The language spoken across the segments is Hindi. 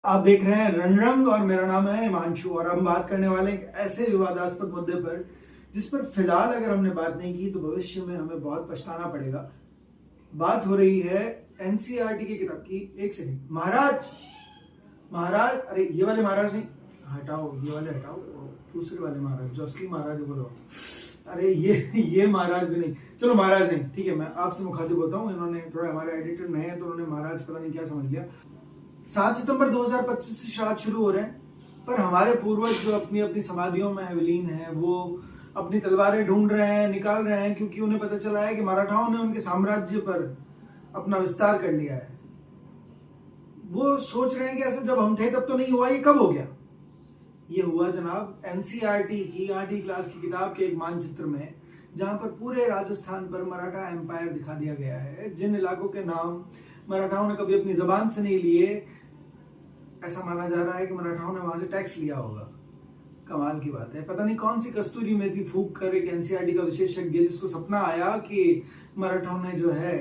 आप देख रहे हैं रणरंग और मेरा नाम है हिमांशु और हम बात करने वाले हैं एक ऐसे विवादास्पद मुद्दे पर जिस पर फिलहाल अगर हमने बात नहीं की तो भविष्य में हमें बहुत पछताना पड़ेगा। बात हो रही है एनसीईआरटी की किताब की। एक सेकंड महाराज, महाराज, अरे ये वाले महाराज नहीं, हटाओ ये वाले हटाओ, दूसरे वाले महाराज जो असली महाराज है बोलो। अरे ये महाराज भी नहीं, चलो महाराज नहीं, ठीक है, मैं आपसे मुखातिब होता हूँ। इन्होंने थोड़ा, हमारे एडिटर नए हैं तो उन्होंने महाराज पता नहीं क्या समझ लिया। 7 सितंबर 2025 से श्राद्ध शुरू हो रहे हैं, पर हमारे पूर्वज जो अपनी अपनी समाधियों में विलीन हैं वो अपनी तलवारें ढूंढ रहे हैं, निकाल रहे हैं, क्योंकि उन्हें पता चला है कि मराठाओं ने उनके साम्राज्य पर अपना विस्तार कर लिया है। वो सोच रहे हैं कि ऐसा जब हम थे तब तो नहीं हुआ, ये कब हो गया? ये हुआ जनाब एनसीईआरटी की 8वीं क्लास की किताब के एक मानचित्र में, जहां पर पूरे राजस्थान पर मराठा एम्पायर दिखा दिया गया है। जिन इलाकों के नाम मराठाओं ने कभी अपनी जबान से नहीं लिए, ऐसा माना जा रहा है कि मराठाओं ने वहां से टैक्स लिया होगा। कमाल की बात है, पता नहीं कौन सी कस्तूरी मेथी फूंक कर एक एनसीईआरटी का विशेषज्ञ, जिसको सपना आया कि मराठाओं ने जो है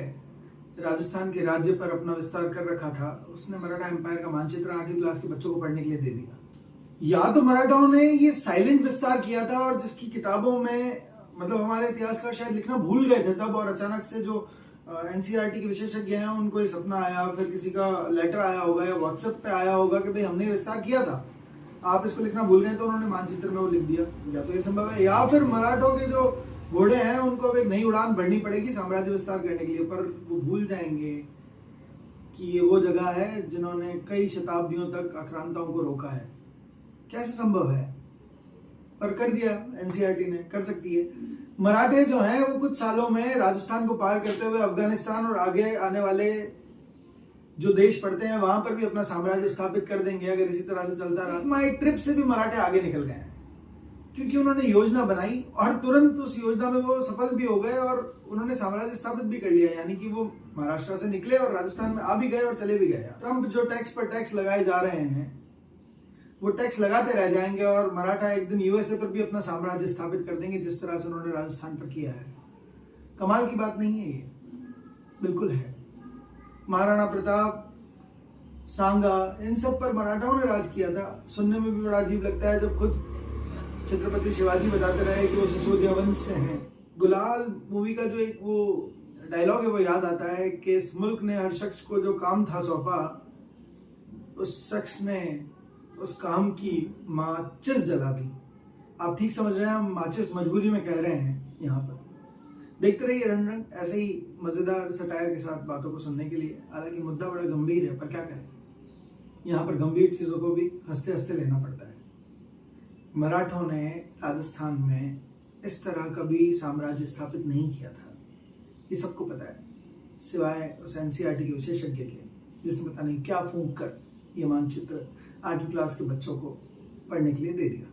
राजस्थान के राज्य पर अपना विस्तार कर रखा था, उसने मराठा एम्पायर का मानचित्र 8वीं क्लास के बच्चों को पढ़ने के लिए दे दिया। या तो मराठाओं ने ये साइलेंट विस्तार किया था और जिसकी किताबों में मतलब हमारे इतिहासकार शायद लिखना भूल गए थे तब, और अचानक से जो एनसीईआरटी के विशेषज्ञ हैं उनको ये सपना आया, फिर किसी का लेटर आया होगा या व्हाट्सएप पे आया होगा कि भाई हमने विस्तार किया था, आप इसको लिखना भूल गए, तो उन्होंने मानचित्र में वो लिख दिया। या तो ये संभव है, या फिर मराठों के जो घोड़े हैं उनको अब एक नई उड़ान भरनी पड़ेगी साम्राज्य विस्तार करने के लिए, पर वो भूल जाएंगे कि ये वो जगह है जिन्होंने कई शताब्दियों तक आक्रांताओं को रोका है। कैसे संभव है? पर कर दिया एनसीईआरटी ने, कर सकती है। मराठे जो हैं वो कुछ सालों में राजस्थान को पार करते हुए अफगानिस्तान और आगे आने वाले जो देश पड़ते हैं वहां पर भी अपना साम्राज्य स्थापित कर देंगे अगर इसी तरह से चलता रहा। माई ट्रिप से भी मराठे आगे निकल गए हैं, क्योंकि उन्होंने योजना बनाई और तुरंत उस योजना में वो सफल भी हो गए और उन्होंने साम्राज्य स्थापित भी कर लिया। यानी कि वो महाराष्ट्र से निकले और राजस्थान में आ भी गए और चले भी गए। ट्रंप जो टैक्स पर टैक्स लगाए जा रहे हैं वो टैक्स लगाते रह जाएंगे और मराठा एक दिन यूएसए पर भी अपना साम्राज्य स्थापित कर देंगे, जिस तरह से उन्होंने राजस्थान पर किया है। कमाल की बात नहीं है ये? बिल्कुल है। महाराणा प्रताप, सांगा, इन सब पर मराठाओं ने राज किया था। सुनने में भी बड़ा अजीब लगता है जब खुद छत्रपति शिवाजी बताते रहे कि वो सिसोदिया वंश से हैं। गुलाल मूवी का जो एक वो डायलॉग है वो याद आता है कि इस मुल्क ने हर शख्स को जो काम था सौंपा, उस शख्स ने उस काम की माचिस जला दी। आप ठीक समझ रहे हैं, हम माचिस मजबूरी में कह रहे हैं यहाँ पर। देखते रहिए रणरंग, ऐसे ही मजेदार सटायर के साथ बातों को सुनने के लिए। हालांकि मुद्दा बड़ा गंभीर है, पर क्या करें, यहाँ पर गंभीर चीजों को भी हंसते हंसते लेना पड़ता है। मराठों ने राजस्थान में इस तरह कभी साम्राज्य स्थापित नहीं किया था, ये सबको पता है, सिवाय उस एनसीईआरटी के विशेषज्ञ के, जिसने पता नहीं क्या फूंक कर ये मानचित्र 8वीं क्लास के बच्चों को पढ़ने के लिए दे दिया।